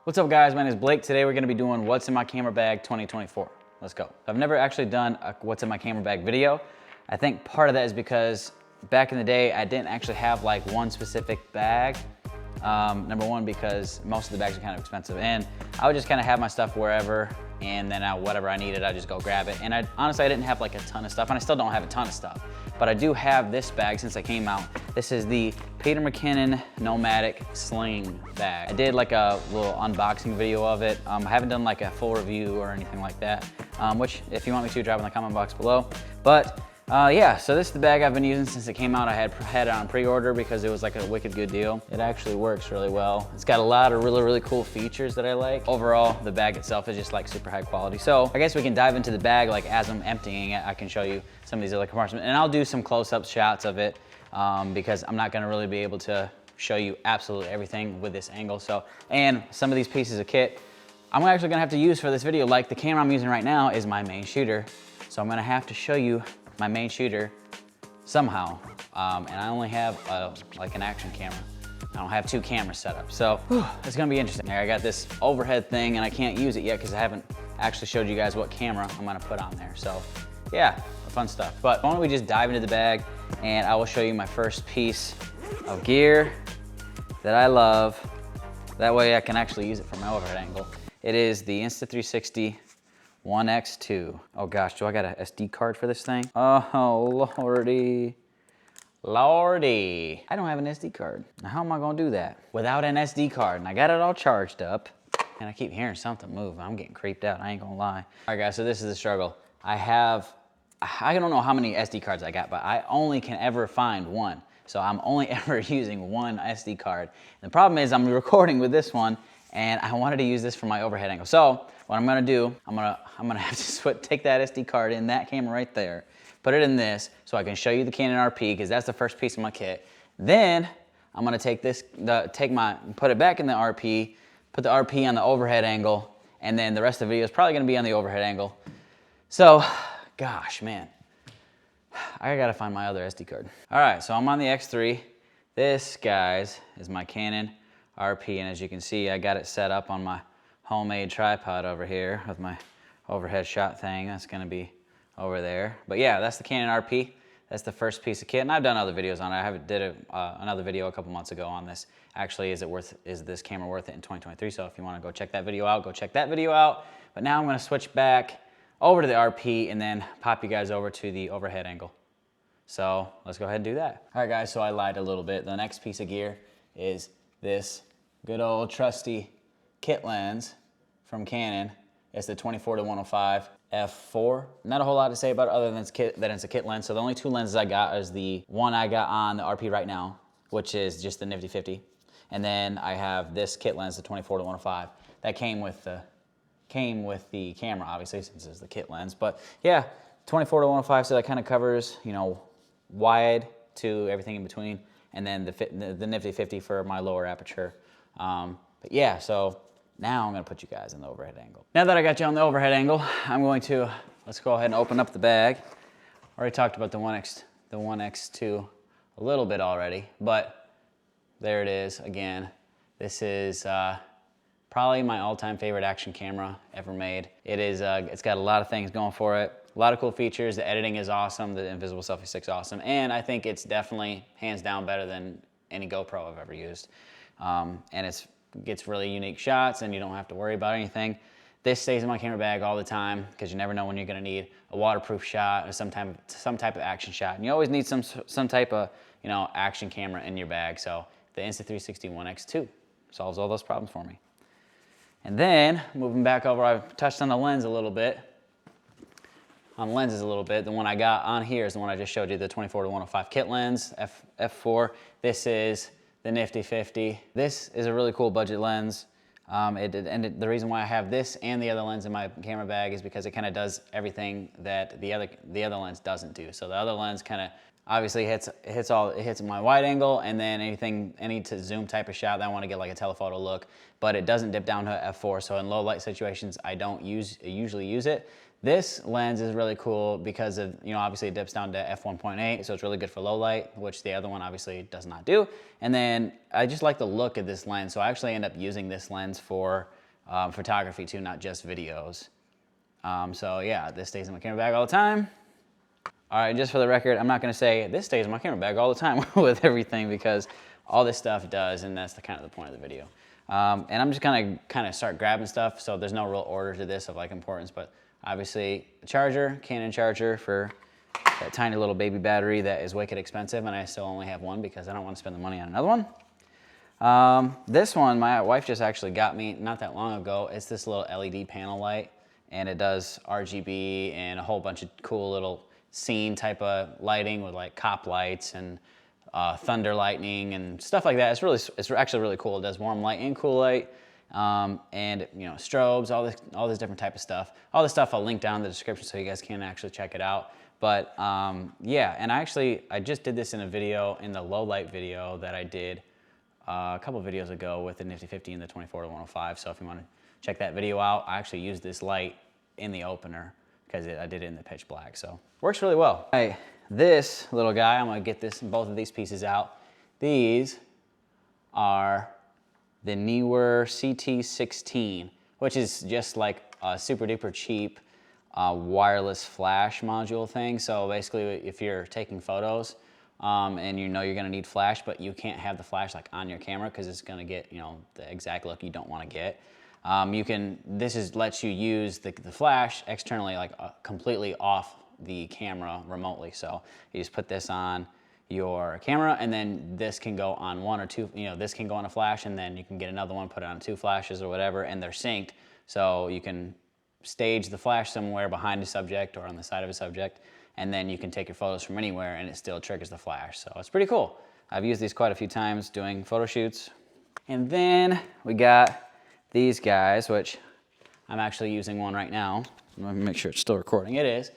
What's up guys, my name is Blake. Today we're gonna be doing What's in My Camera Bag 2024. Let's go. I've never actually done a What's in My Camera Bag video. I think part of that is because back in the day, I didn't actually have like one specific bag. Number one, because most of the bags are kind of expensive and I would just kind of have my stuff wherever and then whatever I needed, I just go grab it. And honestly, I didn't have like a ton of stuff and I still don't have a ton of stuff, but I do have this bag since I came out. This is the Peter McKinnon Nomadic Sling bag. I did like a little unboxing video of it. I haven't done like a full review or anything like that, which if you want me to, drop in the comment box below. But yeah, so this is the bag I've been using since it came out. I had it on pre-order because it was like a wicked good deal. It actually works really well. It's got a lot of really cool features that I like. Overall, the bag itself is just like super high quality. So I guess we can dive into the bag. Like as I'm emptying it, I can show you some of these other compartments and I'll do some close-up shots of it because I'm not gonna really be able to show you absolutely everything with this angle. So, and some of these pieces of kit, I'm actually gonna have to use for this video. Like the camera I'm using right now is my main shooter. So I'm gonna have to show you my main shooter somehow. And I only have like an action camera. I don't have two cameras set up. So it's gonna be interesting. I got this overhead thing and I can't use it yet because I haven't actually showed you guys what camera I'm gonna put on there. So yeah, fun stuff. But why don't we just dive into the bag and I will show you my first piece of gear that I love. That way I can actually use it from my overhead angle. It is the Insta360 1X2. Oh gosh, do I got an SD card for this thing? Oh, lordy. Lordy. I don't have an SD card. Now how am I gonna do that without an SD card? And I got it all charged up and I keep hearing something move. I'm getting creeped out, I ain't gonna lie. All right guys, so this is the struggle. I don't know how many SD cards I got, but I only can ever find one. So I'm only ever using one SD card. And the problem is I'm recording with this one and I wanted to use this for my overhead angle. So what I'm gonna do, I'm gonna have to take that SD card in that camera right there, put it in this so I can show you the Canon RP because that's the first piece of my kit. Then I'm gonna take this, put it back in the RP, put the RP on the overhead angle, and then the rest of the video is probably gonna be on the overhead angle. So, gosh, man, I gotta find my other SD card. All right, so I'm on the X3. This, guys, is my Canon RP, and as you can see, I got it set up on my homemade tripod over here with my overhead shot thing. That's gonna be over there. But yeah, that's the Canon RP. That's the first piece of kit, and I've done other videos on it. I did another video a couple months ago on this. Actually, is this camera worth it in 2023? So if you wanna go check that video out, go check that video out. But now I'm gonna switch back over to the RP and then pop you guys over to the overhead angle. So let's go ahead and do that. All right guys, so I lied a little bit. The next piece of gear is this good old trusty kit lens from Canon. It's the 24-105 f4. Not a whole lot to say about it other than it's a kit lens. So the only two lenses I got is the one I got on the RP right now, which is just the Nifty 50. And then I have this kit lens, the 24-105. That came with the camera, obviously, since it's the kit lens. But yeah, 24-105, so that kind of covers, you know, wide to everything in between. And then the Nifty 50 for my lower aperture. But yeah, so now I'm gonna put you guys in the overhead angle. Now that I got you on the overhead angle, let's go ahead and open up the bag. Already talked about the 1X2 a little bit already, but there it is again. This is probably my all-time favorite action camera ever made. It's got a lot of things going for it. A lot of cool features. The editing is awesome. The Invisible Selfie Stick's awesome. And I think it's definitely hands down better than any GoPro I've ever used. And it gets really unique shots and you don't have to worry about anything. This stays in my camera bag all the time because you never know when you're gonna need a waterproof shot or some type of action shot. And you always need some type of, you know, action camera in your bag. So the Insta360 1X2 solves all those problems for me. And then moving back over, I've touched on the lens a little bit. On lenses a little bit. The one I got on here is the one I just showed you, the 24-105 kit lens, f4. This is the Nifty 50. This is a really cool budget lens. The reason why I have this and the other lens in my camera bag is because it kind of does everything that the other lens doesn't do. So the other lens kind of obviously hits my wide angle, and then any to zoom type of shot that I want to get like a telephoto look, but it doesn't dip down to f4. So in low light situations, I don't usually use it. This lens is really cool because of, you know, obviously it dips down to f1.8, so it's really good for low light, which the other one obviously does not do. And then I just like the look of this lens, so I actually end up using this lens for photography too, not just videos. So yeah, this stays in my camera bag all the time. All right, just for the record, I'm not gonna say this stays in my camera bag all the time with everything, because all this stuff does, and that's the kind of the point of the video. And I'm just gonna kind of start grabbing stuff, so there's no real order to this of like importance, but obviously a charger, Canon charger for that tiny little baby battery that is wicked expensive, and I still only have one because I don't want to spend the money on another one. This one, my wife just actually got me not that long ago. It's this little LED panel light, and it does RGB and a whole bunch of cool little scene type of lighting with like cop lights and thunder lightning and stuff like that. It's actually really cool. It does warm light and cool light, and you know, strobes, all this different type of stuff. All this stuff I'll link down in the description so you guys can actually check it out. But yeah, and I just did this in a video, in the low light video that I did a couple videos ago with the Nifty 50 and the 24-105. So if you want to check that video out, I actually used this light in the opener because I did it in the pitch black. So works really well. All right, this little guy, I'm gonna get both of these pieces out. These are the Neewer CT16, which is just like a super duper cheap wireless flash module thing. So basically, if you're taking photos and you know you're gonna need flash, but you can't have the flash like on your camera because it's gonna get, you know, the exact look you don't want to get. This lets you use the flash externally, like completely off the camera remotely. So you just put this on your camera, and then this can go on one or two, you know, this can go on a flash, and then you can get another one, put it on 2 flashes or whatever, and they're synced. So you can stage the flash somewhere behind a subject or on the side of a subject, and then you can take your photos from anywhere and it still triggers the flash. So it's pretty cool. I've used these quite a few times doing photo shoots. And then we got these guys, which I'm actually using one right now. Let me make sure it's still recording. It is.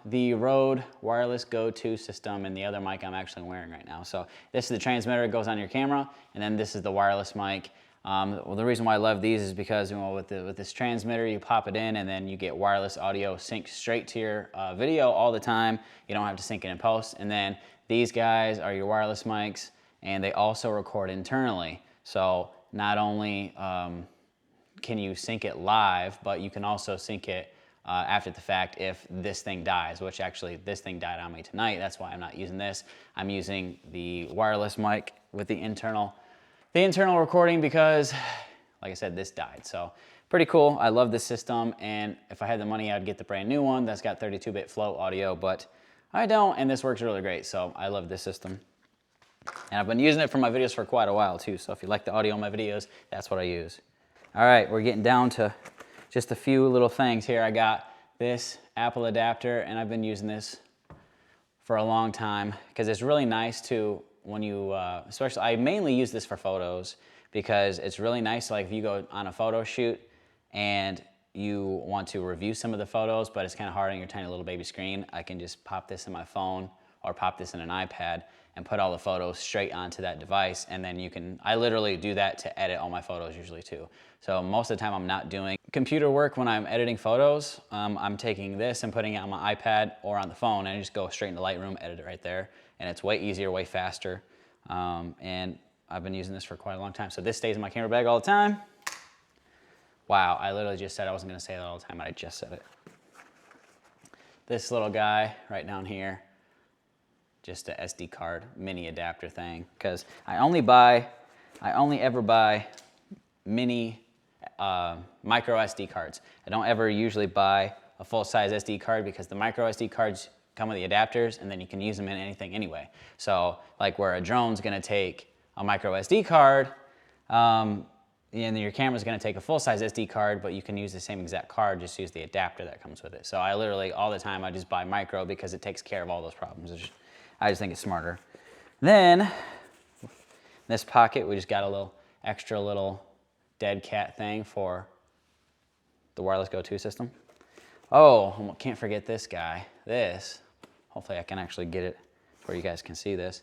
The Rode Wireless Go 2 system, and the other mic I'm actually wearing right now. So this is the transmitter, it goes on your camera, and then this is the wireless mic. Well, the reason why I love these is because, you know, with this transmitter, you pop it in and then you get wireless audio synced straight to your video all the time. You don't have to sync it in post. And then these guys are your wireless mics, and they also record internally. So not only can you sync it live, but you can also sync it after the fact if this thing dies, which actually this thing died on me tonight. That's why I'm not using this. I'm using the wireless mic with the internal recording because, like I said, this died. So pretty cool. I love this system, and if I had the money, I'd get the brand new one that's got 32-bit float audio, but I don't, and this works really great. So I love this system. And I've been using it for my videos for quite a while too. So if you like the audio in my videos, that's what I use. All right, we're getting down to just a few little things here. I got this Apple adapter, and I've been using this for a long time because it's really nice to, when you, especially, I mainly use this for photos because it's really nice, like if you go on a photo shoot and you want to review some of the photos, but it's kind of hard on your tiny little baby screen, I can just pop this in my phone or pop this in an iPad and put all the photos straight onto that device, and then I literally do that to edit all my photos usually too. So most of the time I'm not doing computer work when I'm editing photos. I'm taking this and putting it on my iPad or on the phone, and I just go straight into Lightroom, edit it right there, and it's way easier, way faster. And I've been using this for quite a long time. So this stays in my camera bag all the time. Wow, I literally just said I wasn't gonna say that all the time, but I just said it. This little guy right down here, just a SD card mini adapter thing, because I only ever buy mini micro SD cards. I don't ever usually buy a full-size SD card because the micro SD cards come with the adapters, and then you can use them in anything anyway. So like where a drone's gonna take a micro SD card, and your camera's gonna take a full-size SD card, but you can use the same exact card, just use the adapter that comes with it. So I literally, all the time, I just buy micro because it takes care of all those problems. I just think it's smarter. Then, in this pocket, we just got a little extra little dead cat thing for the Wireless Go 2 system. Oh, can't forget this guy. Hopefully I can actually get it where you guys can see this.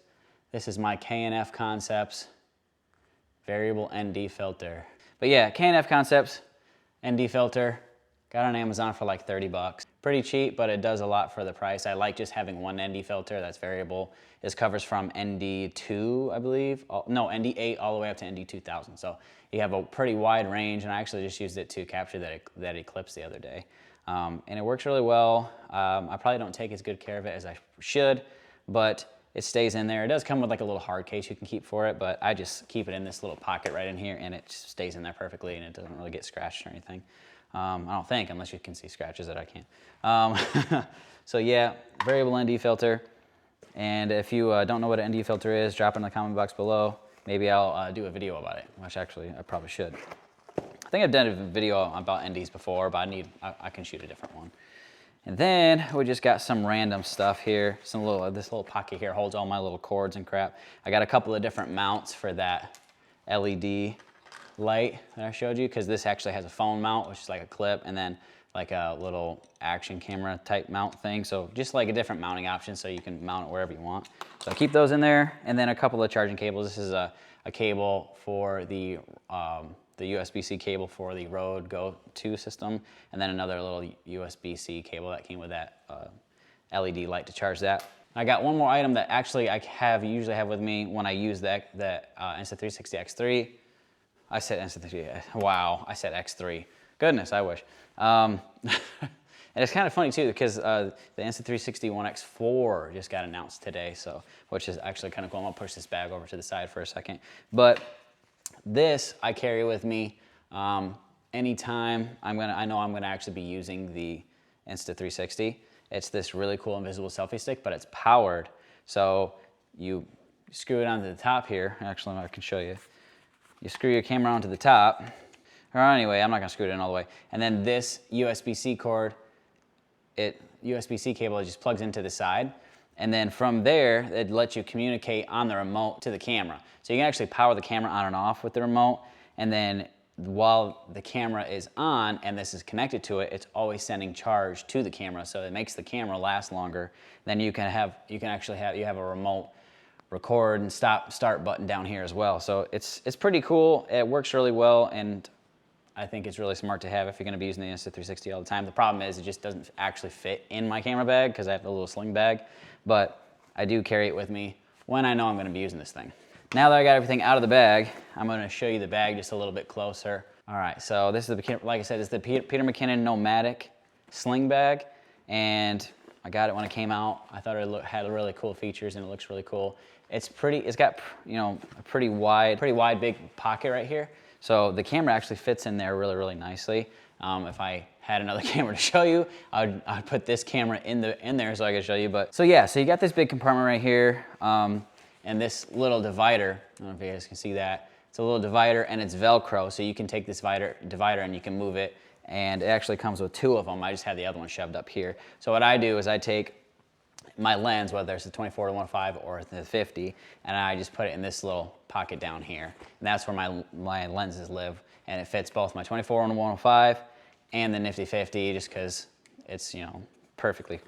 This is my K&F Concepts variable ND filter. But yeah, K&F Concepts ND filter, got on Amazon for like 30 bucks. pretty cheap, but it does a lot for the price. I like just having one ND filter that's variable. This covers from ND2, I believe. No, ND8 all the way up to ND2000. So you have a pretty wide range, and I actually just used it to capture that eclipse the other day. And it works really well. I probably don't take as good care of it as I should, but it stays in there. It does come with like a little hard case you can keep for it, but I just keep it in this little pocket right in here, and it stays in there perfectly, and it doesn't really get scratched or anything. I don't think, unless you can see scratches that I can't. So yeah, variable ND filter. And if you don't know what an ND filter is, drop it in the comment box below. Maybe I'll do a video about it, which actually I probably should. I think I've done a video about NDs before, but I can shoot a different one. And then we just got some random stuff here. This little pocket here holds all my little cords and crap. I got a couple of different mounts for that LED light that I showed you, because this actually has a phone mount, which is like a clip, and then like a little action camera type mount thing. So just like a different mounting option, so you can mount it wherever you want. So keep those in there, and then a couple of charging cables. This is a cable for the USB-C cable for the Rode Go 2 system, and then another little USB-C cable that came with that LED light to charge that. I got one more item that actually I usually have with me when I use that Insta360 X3. I said Insta360, wow, I said X3. Goodness, I wish. And it's kind of funny too, because the Insta360 One X4 just got announced today, so which is actually kind of cool. I'm gonna push this bag over to the side for a second. But this I carry with me anytime I know I'm gonna actually be using the Insta360. It's this really cool invisible selfie stick, but it's powered. So you screw it onto the top here. Actually, I can show you. You screw your camera onto the top. Or anyway, I'm not gonna screw it in all the way. And then this USB-C cord, USB-C cable, it just plugs into the side. And then from there, it lets you communicate on the remote to the camera. So you can actually power the camera on and off with the remote. And then while the camera is on and this is connected to it, it's always sending charge to the camera. So it makes the camera last longer. Then you have a remote record and start button down here as well. So it's pretty cool. It works really well, and I think it's really smart to have if you're gonna be using the Insta360 all the time. The problem is it just doesn't actually fit in my camera bag because I have a little sling bag, but I do carry it with me when I know I'm gonna be using this thing. Now that I got everything out of the bag, I'm gonna show you the bag just a little bit closer. All right, so this is like I said, it's the Peter McKinnon Nomadic sling bag, and I got it when it came out. I thought it had really cool features, and it looks really cool. It's got, you know, a pretty wide big pocket right here. So the camera actually fits in there really, really nicely. If I had another camera to show you, I'd put this camera in there so I could show you. But so yeah, so you got this big compartment right here, and this little divider. I don't know if you guys can see that. It's a little divider, and it's Velcro, so you can take this divider and you can move it. And it actually comes with two of them. I just had the other one shoved up here. So what I do is I take my lens, whether it's the 24-1.5 or the 50, and I just put it in this little pocket down here. And that's where my lenses live. And it fits both my 24-1.5 and the Nifty 50, just because it's, you know, perfectly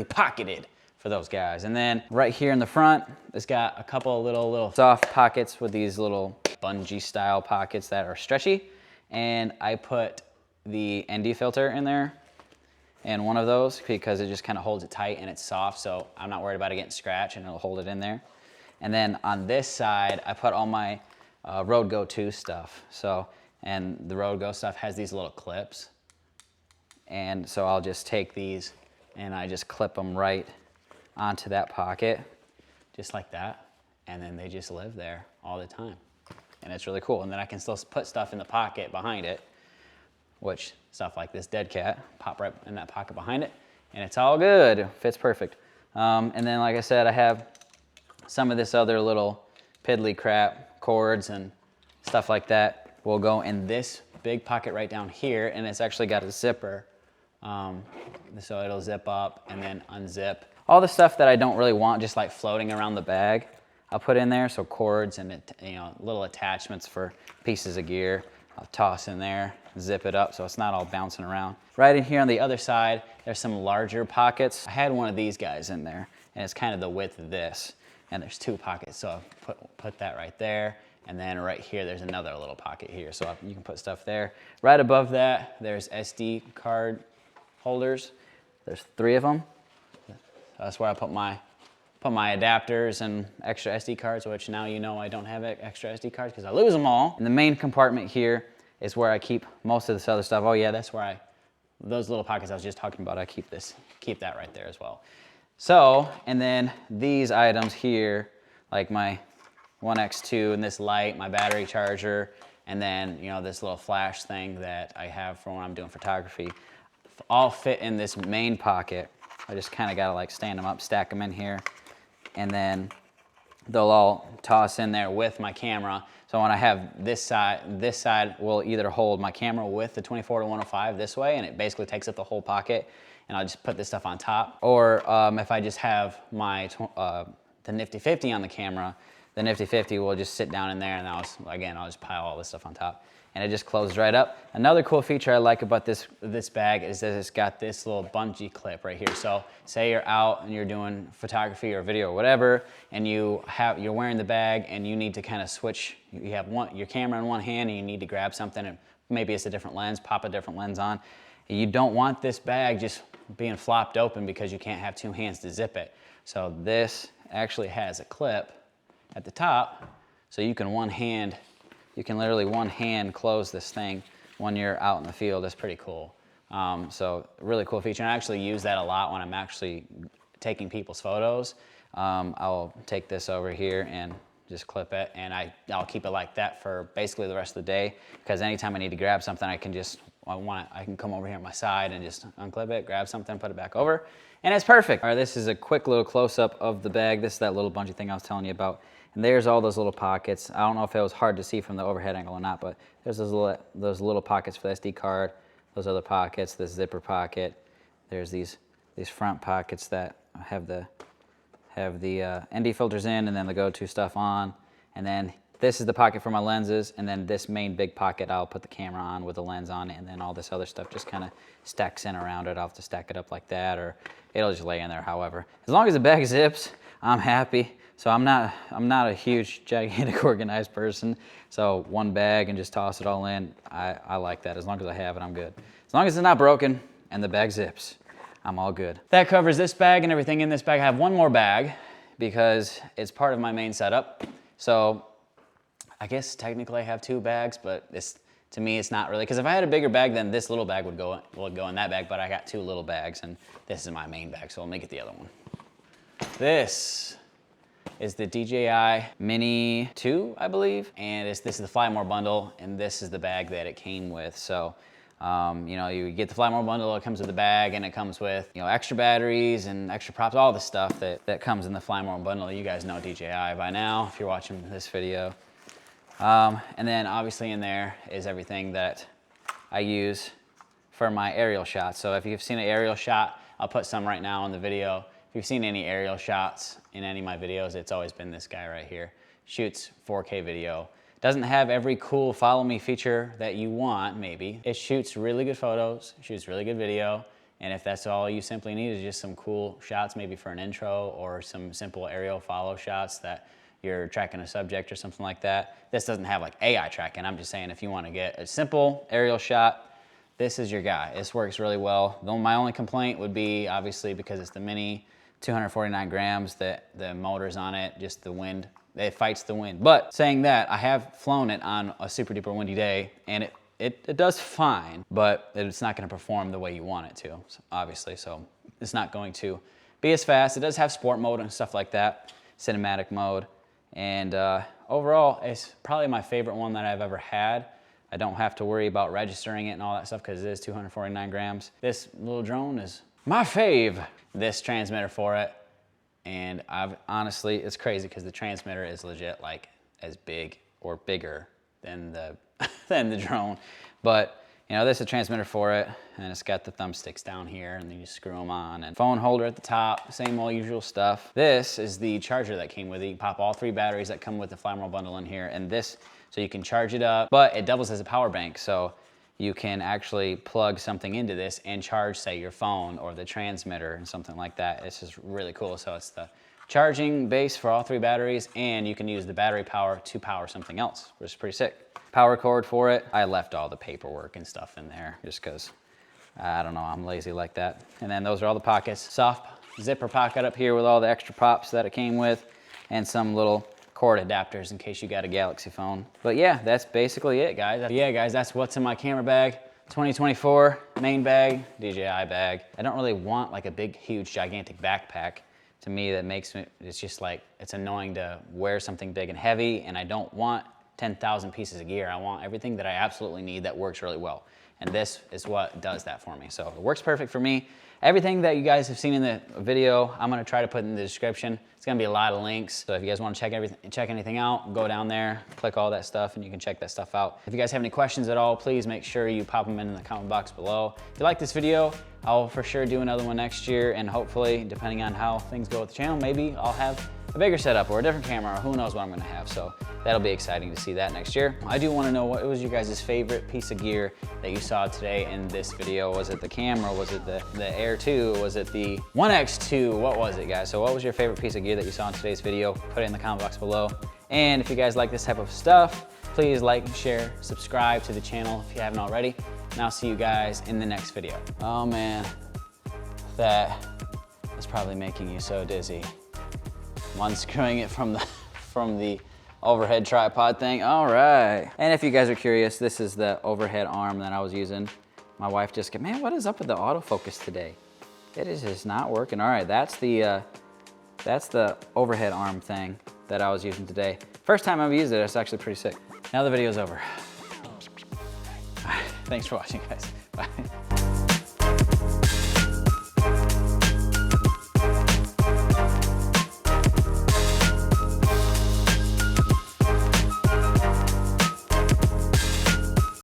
pocketed for those guys. And then right here in the front, it's got a couple of little soft pockets with these little bungee style pockets that are stretchy. And I put the ND filter in there, and one of those, because it just kind of holds it tight and it's soft, so I'm not worried about it getting scratched, and it'll hold it in there. And then on this side, I put all my Rode Go 2 stuff. So, and the Rode Go stuff has these little clips, and so I'll just take these and I just clip them right onto that pocket, just like that, and then they just live there all the time. And it's really cool. And then I can still put stuff in the pocket behind it, which stuff like this dead cat, pop right in that pocket behind it, and it's all good. It fits perfect. And then, like I said, I have some of this other little piddly crap, cords and stuff like that will go in this big pocket right down here, and it's actually got a zipper. So it'll zip up and then unzip. All the stuff that I don't really want just like floating around the bag, I'll put in there. So cords and, you know, little attachments for pieces of gear, I'll toss in there, zip it up so it's not all bouncing around. Right in here on the other side, there's some larger pockets. I had one of these guys in there, and it's kind of the width of this, and there's two pockets. So I'll put that right there, and then right here, there's another little pocket here, so you can put stuff there. Right above that, there's SD card holders There's 3 of them. That's where I put my adapters and extra SD cards, which now you know I don't have extra SD cards because I lose them all. And the main compartment here is where I keep most of this other stuff. Oh yeah, that's where those little pockets I was just talking about, I keep that right there as well. So, and then these items here, like my 1X2 and this light, my battery charger, and then, you know, this little flash thing that I have for when I'm doing photography, all fit in this main pocket. I just kind of got to like stand them up, stack them in here, and then they'll all toss in there with my camera. So when I have this side will either hold my camera with the 24-105 this way, and it basically takes up the whole pocket, and I'll just put this stuff on top. Or if I just have my the Nifty 50 on the camera, the Nifty 50 will just sit down in there, and I'll just pile all this stuff on top. And it just closes right up. Another cool feature I like about this bag is that it's got this little bungee clip right here. So say you're out and you're doing photography or video or whatever, and you're wearing the bag and you need to kind of switch. You have your camera in one hand and you need to grab something, and maybe it's a different lens, pop a different lens on. You don't want this bag just being flopped open because you can't have 2 hands to zip it. So this actually has a clip at the top, so you can literally one hand close this thing when you're out in the field. That's pretty cool. So really cool feature. And I actually use that a lot when I'm actually taking people's photos. I'll take this over here and just clip it, and I'll keep it like that for basically the rest of the day, because anytime I need to grab something, I can come over here on my side and just unclip it, grab something, put it back over, and it's perfect. All right, this is a quick little close-up of the bag. This is that little bungee thing I was telling you about. And there's all those little pockets. I don't know if it was hard to see from the overhead angle or not, but there's those little pockets for the SD card, those other pockets, this zipper pocket. There's these front pockets that have the ND filters in, and then the go-to stuff on. And then this is the pocket for my lenses, and then this main big pocket I'll put the camera on with the lens on it, and then all this other stuff just kind of stacks in around it. I'll have to stack it up like that, or it'll just lay in there however. As long as the bag zips, I'm happy. So I'm not a huge, gigantic, organized person. So one bag and just toss it all in, I like that. As long as I have it, I'm good. As long as it's not broken and the bag zips, I'm all good. That covers this bag and everything in this bag. I have one more bag because it's part of my main setup. So I guess technically I have 2 bags, but to me it's not really, because if I had a bigger bag, then this little bag would go in that bag, but I got 2 little bags, and this is my main bag, so let me get the other one. This is the DJI Mini 2, I believe, and this is the Fly More bundle, and this is the bag that it came with. So, you know, you get the Fly More bundle, it comes with the bag, and it comes with, you know, extra batteries and extra props, all the stuff that comes in the Fly More bundle. You guys know DJI by now, if you're watching this video. And then obviously in there is everything that I use for my aerial shots. So if you've seen an aerial shot, I'll put some right now in the video. If you've seen any aerial shots in any of my videos, it's always been this guy right here. Shoots 4K video. Doesn't have every cool follow me feature that you want, maybe. It shoots really good photos, shoots really good video, and if that's all you simply need is just some cool shots, maybe for an intro, or some simple aerial follow shots that you're tracking a subject or something like that. This doesn't have like AI tracking. I'm just saying if you want to get a simple aerial shot, this is your guy. This works really well. My only complaint would be, obviously, because it's the Mini, 249 grams, the motor's on it, just the wind, it fights the wind. But saying that, I have flown it on a super duper windy day, and it does fine, but it's not gonna perform the way you want it to, obviously, so it's not going to be as fast. It does have sport mode and stuff like that, cinematic mode, and overall, it's probably my favorite one that I've ever had. I don't have to worry about registering it and all that stuff because it is 249 grams. This little drone is my fave. This transmitter for it, and honestly, it's crazy because the transmitter is legit like as big or bigger than the drone. But you know, this is a transmitter for it, and it's got the thumbsticks down here, and then you screw them on, and phone holder at the top, same old usual stuff. This is the charger that came with it. You pop all 3 batteries that come with the Fly More bundle in here, and this, so you can charge it up, but it doubles as a power bank, so you can actually plug something into this and charge, say, your phone or the transmitter and something like that. It's just really cool. So it's the charging base for all 3 batteries, and you can use the battery power to power something else, which is pretty sick. Power cord for it. I left all the paperwork and stuff in there just because I don't know, I'm lazy like that. And then those are all the pockets. Soft zipper pocket up here with all the extra props that it came with, and some little cord adapters in case you got a Galaxy phone. But yeah, that's basically it, guys. Yeah, guys, that's what's in my camera bag. 2024 main bag, DJI bag. I don't really want like a big, huge, gigantic backpack. To me, that makes me, it's just like, it's annoying to wear something big and heavy, and I don't want 10,000 pieces of gear. I want everything that I absolutely need that works really well. And this is what does that for me. So it works perfect for me. Everything that you guys have seen in the video, I'm gonna try to put in the description. It's gonna be a lot of links. So if you guys wanna check anything out, go down there, click all that stuff, and you can check that stuff out. If you guys have any questions at all, please make sure you pop them in the comment box below. If you like this video, I'll for sure do another one next year, and hopefully, depending on how things go with the channel, maybe I'll have a bigger setup or a different camera, or who knows what I'm gonna have. So that'll be exciting to see that next year. I do wanna know, what was your guys' favorite piece of gear that you saw today in this video? Was it the camera? Was it the Air 2? Was it the 1X2? What was it, guys? So what was your favorite piece of gear that you saw in today's video? Put it in the comment box below. And if you guys like this type of stuff, please like, share, subscribe to the channel if you haven't already. And I'll see you guys in the next video. Oh man, that is probably making you so dizzy. I'm unscrewing it from the overhead tripod thing. All right. And if you guys are curious, this is the overhead arm that I was using. My wife just got, man, what is up with the autofocus today? It is just not working. All right, that's the overhead arm thing that I was using today. First time I've used it, it's actually pretty sick. Now the video's over. All right, thanks for watching, guys. Bye.